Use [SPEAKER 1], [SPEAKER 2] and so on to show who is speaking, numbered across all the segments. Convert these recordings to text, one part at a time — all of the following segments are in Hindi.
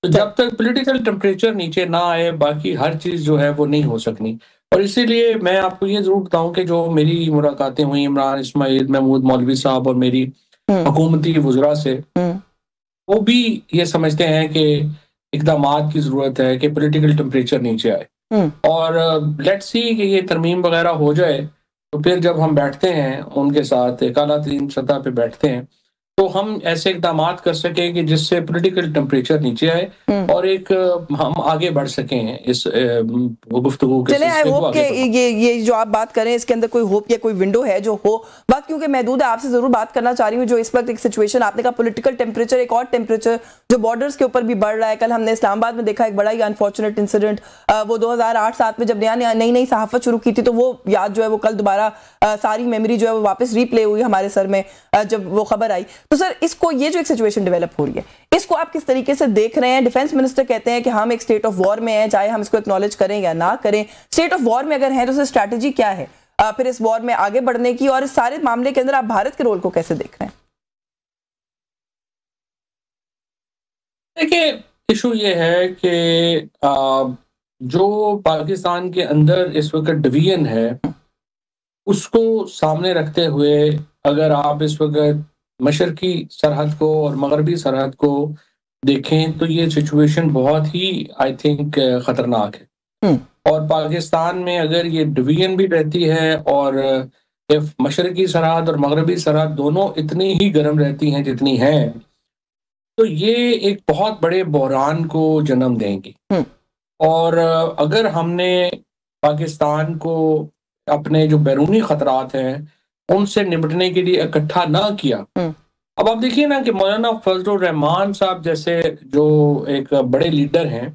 [SPEAKER 1] तो जब तक पॉलिटिकल टेम्परेचर नीचे ना आए, बाकी हर चीज़ जो है वो नहीं हो सकनी। और इसीलिए मैं आपको ये ज़रूर बताऊँ कि जो मेरी मुलाकातें हुई इमरान इस्माइल, महमूद मौलवी साहब और मेरी
[SPEAKER 2] हुँ,
[SPEAKER 1] हुकूमती वुज़रा से,
[SPEAKER 2] हुँ,
[SPEAKER 1] वो भी ये समझते हैं कि इक़दामात की ज़रूरत है कि पॉलिटिकल टेम्परेचर नीचे आए।
[SPEAKER 2] हुँ।
[SPEAKER 1] और लेट्स सी कि ये तरमीम वग़ैरह हो जाए, तो फिर जब हम बैठते हैं उनके साथ एक आला तरीन सतह पे बैठते हैं, तो हम ऐसे इक़दामात कर सकें कि जिससे पॉलिटिकल टेम्परेचर नीचे आए
[SPEAKER 2] हुँ।
[SPEAKER 1] और एक हम आगे बढ़ सकें इस गुफ्तगू के
[SPEAKER 2] चलें, आई
[SPEAKER 1] सिलसिले को
[SPEAKER 2] होप कि
[SPEAKER 1] आगे बढ़ाएँ।
[SPEAKER 2] ये जो आप बात कर रहे हैं इसके अंदर कोई होप या कोई विंडो है जो हो। बात क्योंकि महदूद है, आपसे ज़रूर बात करना चाह रही हूँ जो इस वक्त एक सिचुएशन आपने कहा पॉलिटिकल टेम्परेचर, एक और टेम्परेचर जो बॉर्डर्स के ऊपर भी बढ़ रहा है। कल हमने इस्लामाबाद में देखा एक बड़ा ही अनफॉर्चुनेट इंसिडेंट, वो 2008-7 में जब नई सहाफ़त शुरू की थी, तो वो याद जो है वो कल दोबारा सारी मेमोरी जो है वो वापस रिप्ले हुई हमारे सर में जब वो खबर आई। तो सर इसको, ये जो एक सिचुएशन डेवलप हो रही है, इसको आप किस तरीके से देख रहे हैं? डिफेंस मिनिस्टर कहते हैं कि हम एक स्टेट ऑफ वॉर में हैं, चाहे हम इसको एक्नॉलेज करें या ना करें। स्टेट ऑफ वॉर में अगर है तो सर स्ट्रैटेजी क्या है फिर इस वॉर में आगे बढ़ने की, और इस सारे मामले के अंदर आप भारत के रोल को कैसे देख रहे हैं?
[SPEAKER 1] देखिए, इशू ये है कि जो पाकिस्तान के अंदर इस वक़्त डिवीज़न है, उसको सामने रखते हुए अगर आप इस वक़्त मशरक़ी सरहद को और मगरबी सरहद को देखें, तो ये सिचुएशन बहुत ही आई थिंक ख़तरनाक है।
[SPEAKER 2] हुँ,
[SPEAKER 1] और पाकिस्तान में अगर ये डिवीज़न भी रहती है और इफ मशरक़ी सरहद और मगरबी सरहद दोनों इतनी ही गर्म रहती हैं जितनी हैं, तो ये एक बहुत बड़े बहरान को जन्म देंगी।
[SPEAKER 2] हुँ,
[SPEAKER 1] और अगर हमने पाकिस्तान को अपने जो बैरूनी ख़तरात हैं, उनसे निपटने के लिए इकट्ठा ना किया।
[SPEAKER 2] हुँ,
[SPEAKER 1] अब आप देखिए ना कि मौलाना फजलुर रहमान साहब जैसे जो एक बड़े लीडर हैं,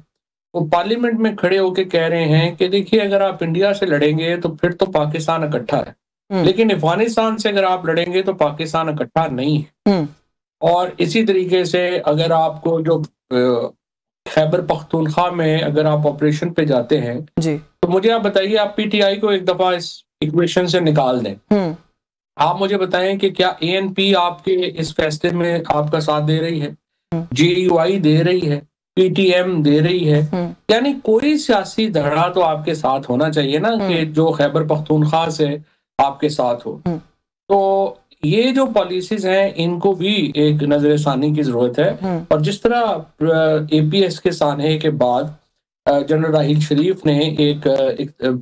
[SPEAKER 1] वो पार्लियामेंट में खड़े होके कह रहे हैं कि देखिए अगर आप इंडिया से लड़ेंगे तो फिर तो पाकिस्तान इकट्ठा है,
[SPEAKER 2] हुँ,
[SPEAKER 1] लेकिन अफ़गानिस्तान से अगर आप लड़ेंगे तो पाकिस्तान इकट्ठा नहीं है।
[SPEAKER 2] हुँ,
[SPEAKER 1] और इसी तरीके से अगर आपको जो खैबर पख्तूनख्वा में अगर आप ऑपरेशन पे जाते हैं,
[SPEAKER 2] जी,
[SPEAKER 1] तो मुझे आप बताइए, आप पीटीआई को एक दफ़ा इस इक्वेशन से निकाल दें।
[SPEAKER 2] हुँ,
[SPEAKER 1] आप मुझे बताएँ कि क्या एएनपी आपके इस फैसले में आपका साथ दे रही है?
[SPEAKER 2] हुँ,
[SPEAKER 1] जेयूआई दे रही है? पीटीएम दे रही है?
[SPEAKER 2] हुँ,
[SPEAKER 1] यानी कोई सियासी धड़ा तो आपके साथ होना चाहिए ना कि
[SPEAKER 2] हुँ,
[SPEAKER 1] जो खैबर पख्तूनख्वा से आपके साथ हो।
[SPEAKER 2] हुँ,
[SPEAKER 1] तो ये जो पॉलिसीज़ हैं, इनको भी एक नज़र-ए-फ़ानी की ज़रूरत है।
[SPEAKER 2] हुँ,
[SPEAKER 1] और जिस तरह एपीएस के सानहे के बाद जनरल राहील शरीफ ने एक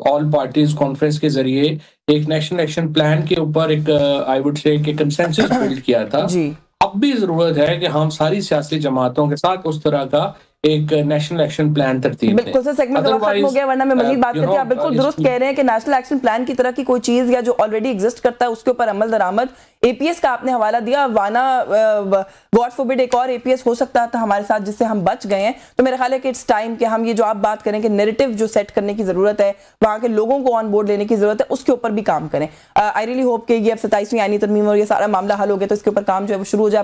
[SPEAKER 1] ऑल पार्टीज़ कॉन्फ्रेंस के ज़रिए एक नेशनल एक्शन प्लान के ऊपर एक आई वुड से कि कंसेंसस बिल्ड किया था।
[SPEAKER 2] जी।
[SPEAKER 1] अब भी ज़रूरत है कि हम सारी सियासी जमातों के साथ उस तरह का एक नेशनल एक्शन प्लान तरतीब दें।
[SPEAKER 2] बिल्कुल सर, सेगमेंट का वक्त खत्म हो
[SPEAKER 1] अदरवाइज़
[SPEAKER 2] गया, वरना मैं मज़ीद बात करती। आप बिल्कुल दुरुस्त
[SPEAKER 1] इसकी
[SPEAKER 2] कह रहे हैं कि नेशनल एक्शन प्लान की तरह की कोई चीज़ या जो ऑलरेडी एग्जिस्ट करता है उसके ऊपर अमल दरामद, एपीएस का आपने हवाला दिया, वाना गॉड फॉरबिड एक और एपीएस हो सकता था हमारे साथ जिससे हम बच गए हैं। तो मेरा ख्याल है कि इट्स टाइम कि हम ये जो आप बात करें कि नैरेटिव जो सेट करने की ज़रूरत है, वहाँ के लोगों को ऑन बोर्ड लेने की ज़रूरत है, उसके ऊपर भी काम करें। आई रियली होप कि ये अब 27वीं आईनी तरमीम और ये सारा मामला हल हो गया तो इसके ऊपर काम जो है वो शुरू हो जाए।